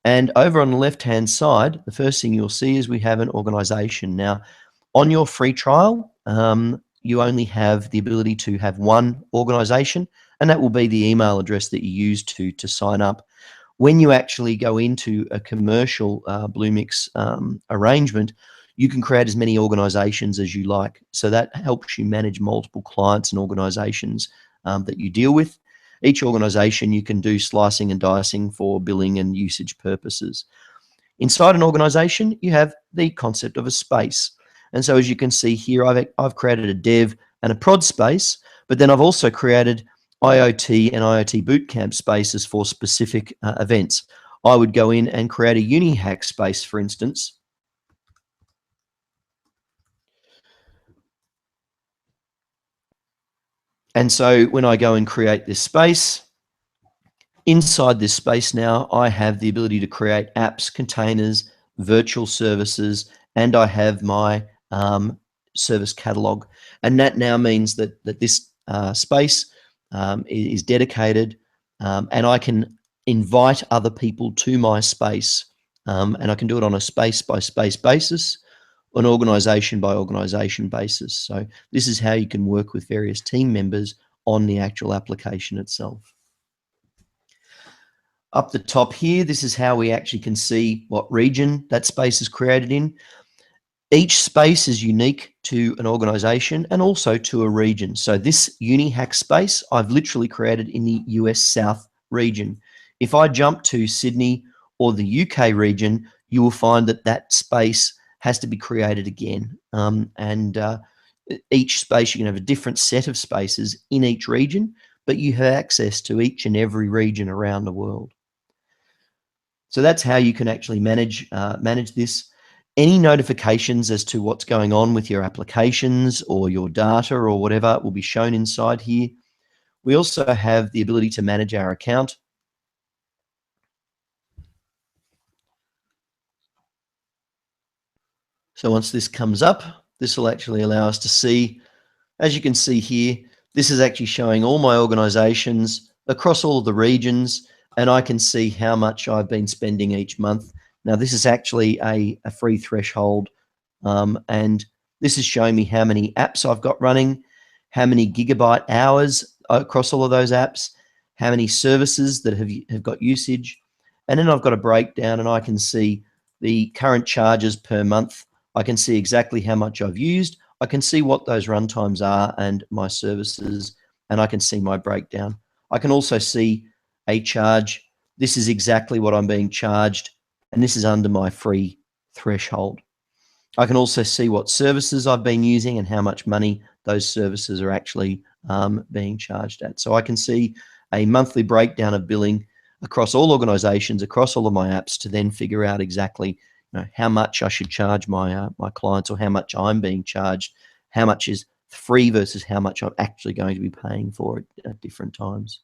And over on the left-hand side, the first thing you'll see is we have an organization. Now, on your free trial, you only have the ability to have one organization, and that will be the email address that you use to sign up. When you actually go into a commercial Bluemix arrangement, you can create as many organizations as you like. So that helps you manage multiple clients and organizations that you deal with. Each organization you can do slicing and dicing for billing and usage purposes. Inside an organization, you have the concept of a space. And so as you can see here, I've created a dev and a prod space, but then I've also created IoT and IoT bootcamp spaces for specific events. I would go in and create a UNIHACK space, for instance. And so when I go and create this space, inside this space now, I have the ability to create apps, containers, virtual services, and I have my service catalog. And that now means that this space is dedicated, and I can invite other people to my space, and I can do it on a space by space basis, an organization by organization basis. So this is how you can work with various team members on the actual application itself. Up the top here, this is how we actually can see what region that space is created in. Each space is unique to an organization and also to a region. So this UNIHACK space, I've literally created in the US South region. If I jump to Sydney or the UK region, you will find that that space has to be created again. Each space, you can have a different set of spaces in each region, but you have access to each and every region around the world. So that's how you can actually manage this. Any notifications as to what's going on with your applications or your data or whatever will be shown inside here. We also have the ability to manage our account. So once this comes up, this will actually allow us to see, as you can see here, this is actually showing all my organizations across all of the regions, and I can see how much I've been spending each month. Now, this is actually a free threshold, and this is showing me how many apps I've got running, how many gigabyte hours across all of those apps, how many services that have got usage, and then I've got a breakdown, and I can see the current charges per month. I can see exactly how much I've used. I can see what those runtimes are and my services, and I can see my breakdown. I can also see a charge. This is exactly what I'm being charged, and this is under my free threshold. I can also see what services I've been using and how much money those services are actually being charged at. So I can see a monthly breakdown of billing across all organizations, across all of my apps, to then figure out exactly how much I should charge my clients, or how much I'm being charged, how much is free versus how much I'm actually going to be paying for it at different times.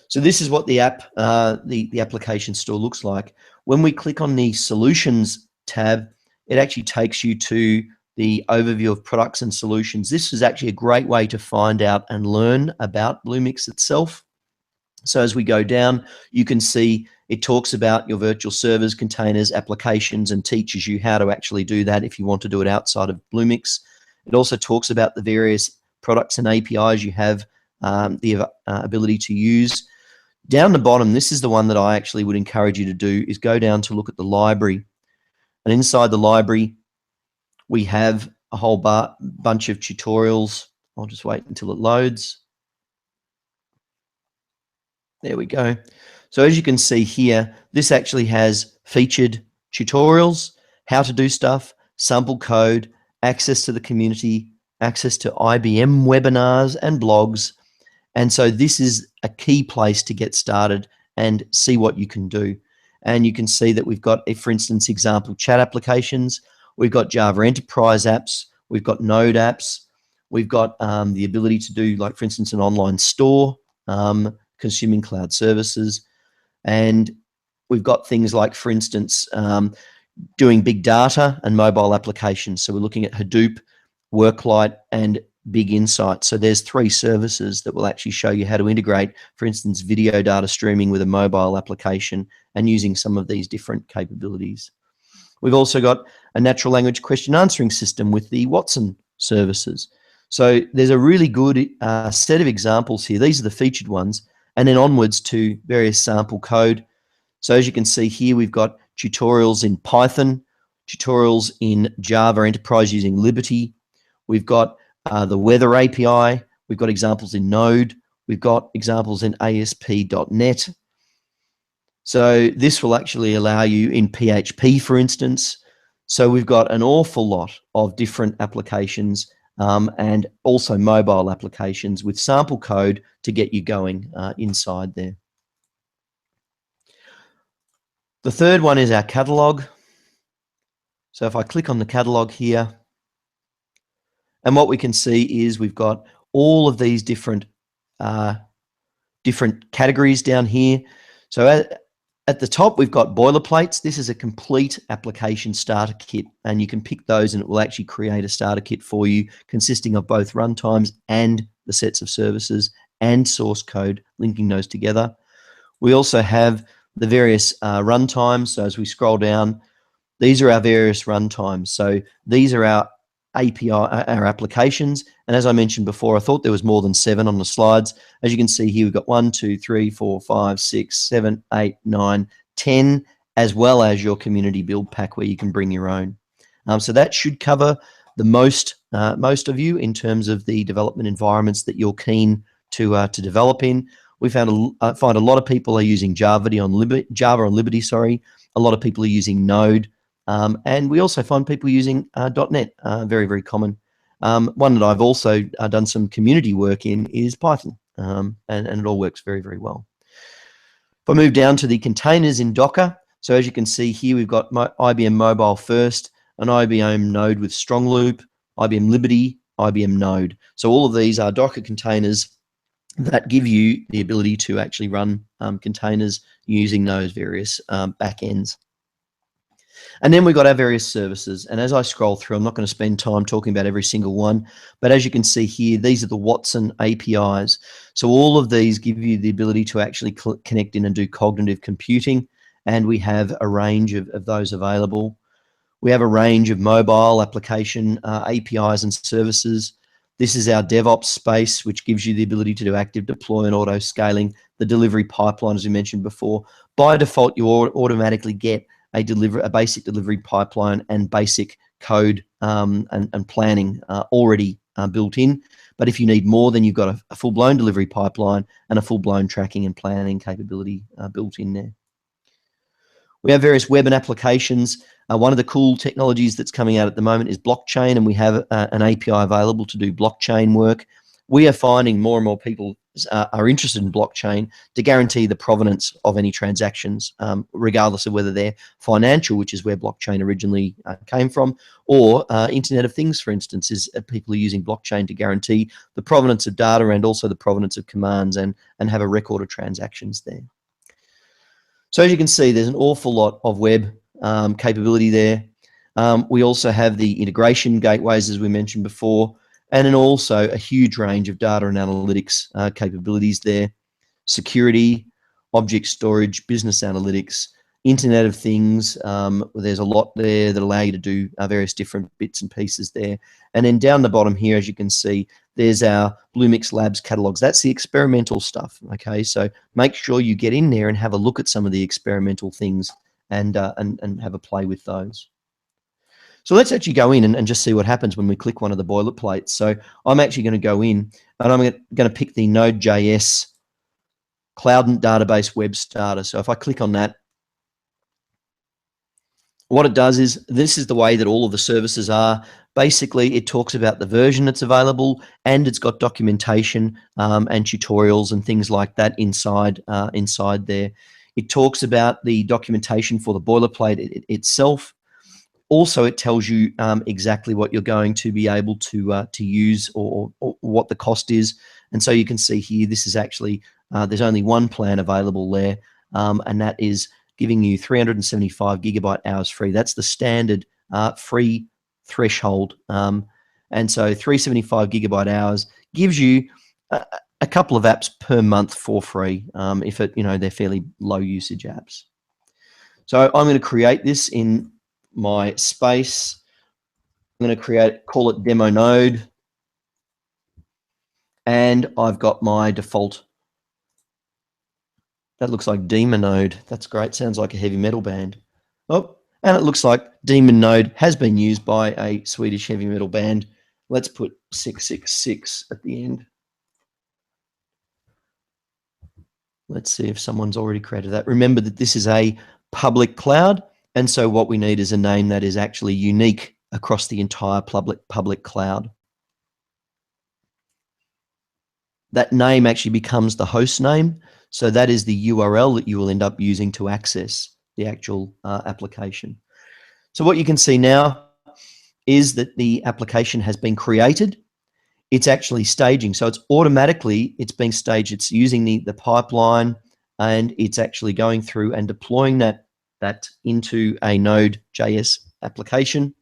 So this is what the application store looks like. When we click on the Solutions tab, it actually takes you to the overview of products and solutions. This is actually a great way to find out and learn about Bluemix itself. So as we go down, you can see it talks about your virtual servers, containers, applications, and teaches you how to actually do that if you want to do it outside of Bluemix. It also talks about the various products and APIs you have the ability to use. Down the bottom, this is the one that I actually would encourage you to do, is go down to look at the library. And inside the library, we have a whole bunch of tutorials. I'll just wait until it loads. There we go. So as you can see here, this actually has featured tutorials, how to do stuff, sample code, access to the community, access to IBM webinars and blogs. And so this is a key place to get started and see what you can do. And you can see that we've got, for instance, example chat applications. We've got Java Enterprise apps. We've got Node apps. We've got the ability to do, like, for instance, an online store, consuming cloud services. And we've got things like, for instance, doing big data and mobile applications. So we're looking at Hadoop, Worklight, and Big Insight. So there's 3 services that will actually show you how to integrate, for instance, video data streaming with a mobile application and using some of these different capabilities. We've also got a natural language question answering system with the Watson services. So there's a really good set of examples here. These are the featured ones, and then onwards to various sample code. So as you can see here, we've got tutorials in Python, tutorials in Java Enterprise using Liberty. We've got the weather API. We've got examples in Node. We've got examples in ASP.NET. So this will actually allow you in PHP, for instance. So we've got an awful lot of different applications and also mobile applications with sample code to get you going inside there. The third one is our catalog. So if I click on the catalog here, and what we can see is we've got all of these different categories down here. So at the top, we've got boilerplates. This is a complete application starter kit, and you can pick those and it will actually create a starter kit for you consisting of both runtimes and the sets of services and source code, linking those together. We also have the various runtimes. So as we scroll down, these are our various runtimes. So these are our API, our applications. And as I mentioned before, I thought there was more than 7 on the slides. As you can see here, we've got 1, 2, 3, 4, 5, 6, 7, 8, 9, 10, as well as your community build pack where you can bring your own. So that should cover the most of you in terms of the development environments that you're keen to develop in. We find a lot of people are using Java on Liberty. Sorry, a lot of people are using Node. And we also find people using .NET, very, very common. One that I've also done some community work in is Python, and it all works very, very well. If I move down to the containers in Docker, so as you can see here, we've got IBM Mobile first, an IBM Node with Strong Loop, IBM Liberty, IBM Node. So all of these are Docker containers that give you the ability to actually run containers using those various backends. And then we've got our various services. And as I scroll through, I'm not going to spend time talking about every single one, but as you can see here, these are the Watson APIs. So all of these give you the ability to actually connect in and do cognitive computing. And we have a range of those available. We have a range of mobile application APIs and services. This is our DevOps space, which gives you the ability to do active deploy and auto scaling, the delivery pipeline, as we mentioned before. By default, you automatically get a basic delivery pipeline and basic code and planning already built in. But if you need more, then you've got a full-blown delivery pipeline and a full-blown tracking and planning capability built in there. We have various web and applications. One of the cool technologies that's coming out at the moment is blockchain, and we have an API available to do blockchain work. We are finding more and more people are interested in blockchain to guarantee the provenance of any transactions, regardless of whether they're financial, which is where blockchain originally came from, or Internet of Things, for instance, is people are using blockchain to guarantee the provenance of data and also the provenance of commands and have a record of transactions there. So as you can see, there's an awful lot of web capability there. We also have the integration gateways, as we mentioned before, and then also a huge range of data and analytics capabilities there. Security, object storage, business analytics, Internet of Things. There's a lot there that allow you to do various different bits and pieces there. And then down the bottom here, as you can see, there's our Bluemix Labs catalogs. That's the experimental stuff, okay? So make sure you get in there and have a look at some of the experimental things and have a play with those. So let's actually go in and just see what happens when we click one of the boilerplates. So I'm actually going to go in and I'm going to pick the Node.js Cloud and Database Web Starter. So if I click on that, what it does is, this is the way that all of the services are. Basically, it talks about the version that's available, and it's got documentation and tutorials and things like that inside there. It talks about the documentation for the boilerplate itself. Also, it tells you exactly what you're going to be able to use, or what the cost is. And so you can see here, this is actually, there's only one plan available there, and that is giving you 375 gigabyte hours free. That's the standard free threshold. And so 375 gigabyte hours gives you a couple of apps per month for free, if they're fairly low usage apps. So I'm going to create this in my space. I'm going to call it demo node, and I've got my default. That looks like Demon Node. That's great. Sounds like a heavy metal band. Oh, and it looks like Demon Node has been used by a Swedish heavy metal band. Let's put 666 at the end. Let's see if someone's already created that. Remember that this is a public cloud, and so what we need is a name that is actually unique across the entire public cloud. That name actually becomes the host name, so that is the URL that you will end up using to access the actual application. So what you can see now is that the application has been created. It's actually staging, so it's being staged. It's using the pipeline, and it's actually going through and deploying that into a Node.js application.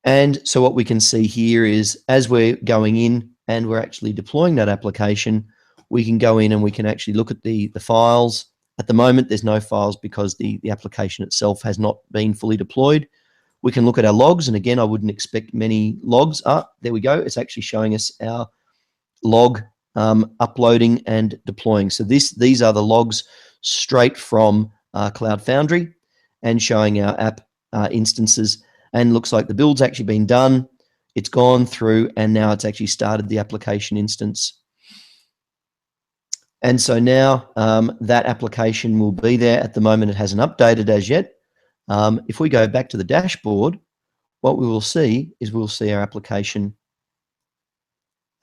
And so what we can see here is, as we're going in and we're actually deploying that application, we can go in and we can actually look at the files. At the moment, there's no files because the application itself has not been fully deployed. We can look at our logs, and again, I wouldn't expect many logs. There we go. It's actually showing us our log uploading and deploying. So these are the logs straight from Cloud Foundry, and showing our app instances. And looks like the build's actually been done. It's gone through, and now it's actually started the application instance. And so now that application will be there. At the moment, it hasn't updated as yet. If we go back to the dashboard, what we will see is we'll see our application.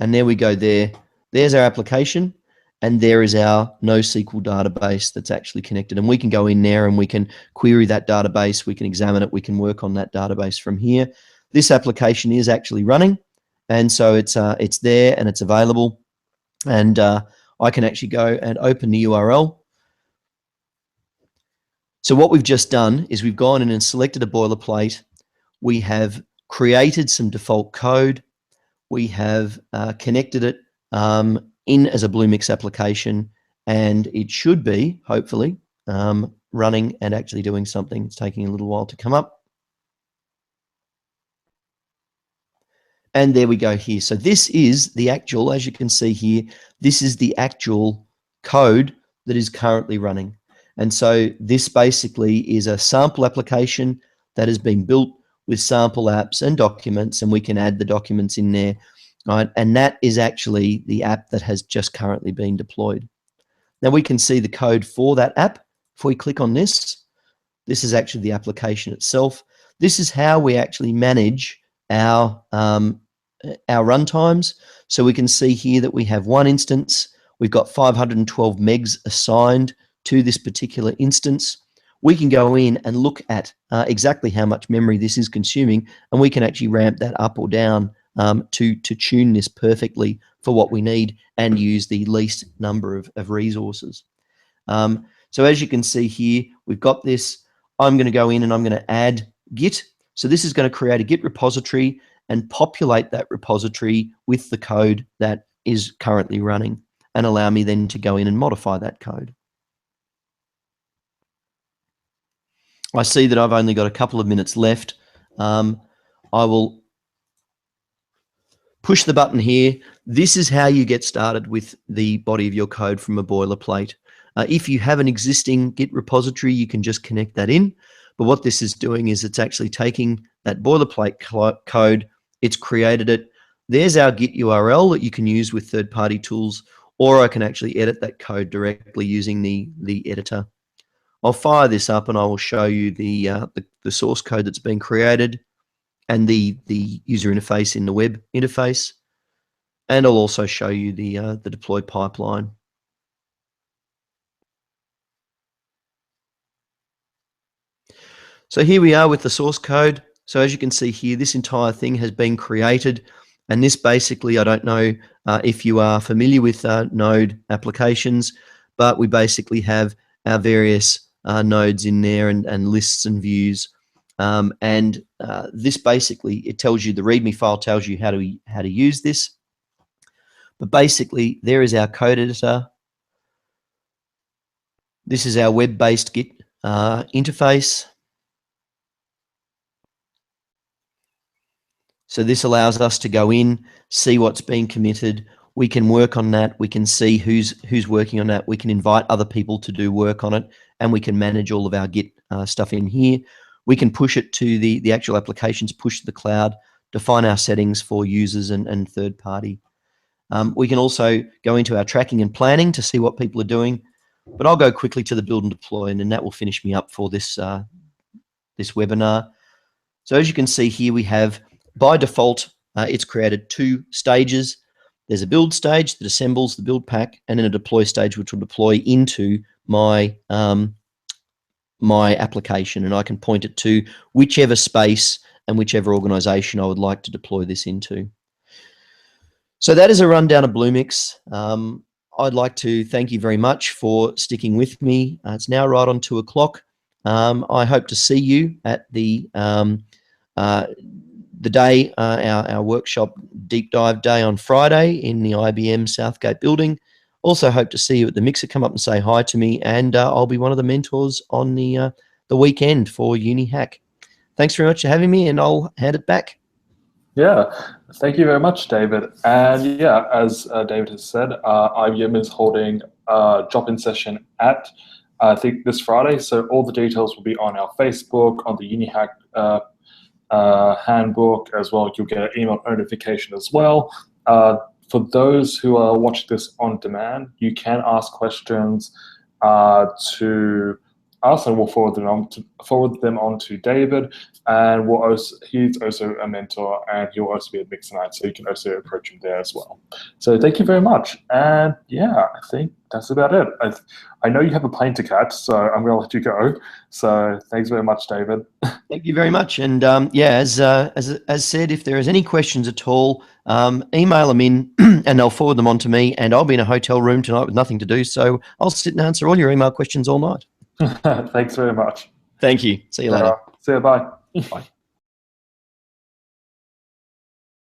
And there we go there. There's our application, and there is our NoSQL database that's actually connected. And we can go in there and we can query that database. We can examine it. We can work on that database from here. This application is actually running, and so it's there and it's available. And I can actually go and open the URL. So what we've just done is we've gone in and selected a boilerplate. We have created some default code. We have connected it in as a Bluemix application, and it should be, hopefully, running and actually doing something. It's taking a little while to come up. And there we go here. So this is the actual, as you can see here, this is the actual code that is currently running. And so this basically is a sample application that has been built with sample apps and documents, and we can add the documents in there, right? And that is actually the app that has just currently been deployed. Now we can see the code for that app. If we click on this, this is actually the application itself. This is how we actually manage our runtimes. So we can see here that we have one instance. We've got 512 megs assigned to this particular instance. We can go in and look at exactly how much memory this is consuming, and we can actually ramp that up or down to tune this perfectly for what we need and use the least number of resources. So as you can see here, we've got this. I'm going to go in and I'm going to add Git. So this is going to create a Git repository and populate that repository with the code that is currently running, and allow me then to go in and modify that code. I see that I've only got a couple of minutes left. I will push the button here. This is how you get started with the body of your code from a boilerplate. If you have an existing Git repository, you can just connect that in. But what this is doing is it's actually taking that boilerplate code, it's created it. There's our Git URL that you can use with third-party tools, or I can actually edit that code directly using the editor. I'll fire this up and I will show you the source code that's been created and the user interface in the web interface. And I'll also show you the deploy pipeline. So here we are with the source code. So as you can see here, this entire thing has been created. And this basically, I don't know if you are familiar with Node applications, but we basically have our various nodes in there and lists and views. This basically, it tells you, the README file tells you how to use this. But basically, there is our code editor. This is our web-based Git interface. So this allows us to go in, see what's been committed. We can work on that. We can see who's working on that. We can invite other people to do work on it, and we can manage all of our Git stuff in here. We can push it to the actual applications, push to the cloud, define our settings for users and third party. We can also go into our tracking and planning to see what people are doing. But I'll go quickly to the build and deploy, and then that will finish me up for this this webinar. So as you can see here, we have, by default, it's created 2 stages. There's a build stage that assembles the build pack, and then a deploy stage which will deploy into my my application, and I can point it to whichever space and whichever organization I would like to deploy this into. So that is a rundown of Bluemix. I'd like to thank you very much for sticking with me. It's now right on 2 o'clock. I hope to see you at the day, our workshop deep dive day on Friday in the IBM Southgate building. Also hope to see you at the Mixer. Come up and say hi to me, and I'll be one of the mentors on the weekend for UNIHACK. Thanks very much for having me, and I'll hand it back. Yeah, thank you very much, David. And yeah, as David has said, IBM is holding a drop-in session at, I think, this Friday. So all the details will be on our Facebook, on the UNIHACK handbook as well. You'll get an email notification as well. For those who are watching this on demand, you can ask questions to us, and we'll forward them on to David. And he's also a mentor, and he'll also be at Mixer Night, so you can also approach him there as well. So thank you very much. And yeah, I think that's about it. I know you have a plane to catch, so I'm going to let you go. So thanks very much, David. Thank you very much. And yeah, as said, if there is any questions at all, email them in and they'll forward them on to me, and I'll be in a hotel room tonight with nothing to do, so I'll sit and answer all your email questions all night. Thanks very much. Thank you. See you later. See you. Bye. Bye.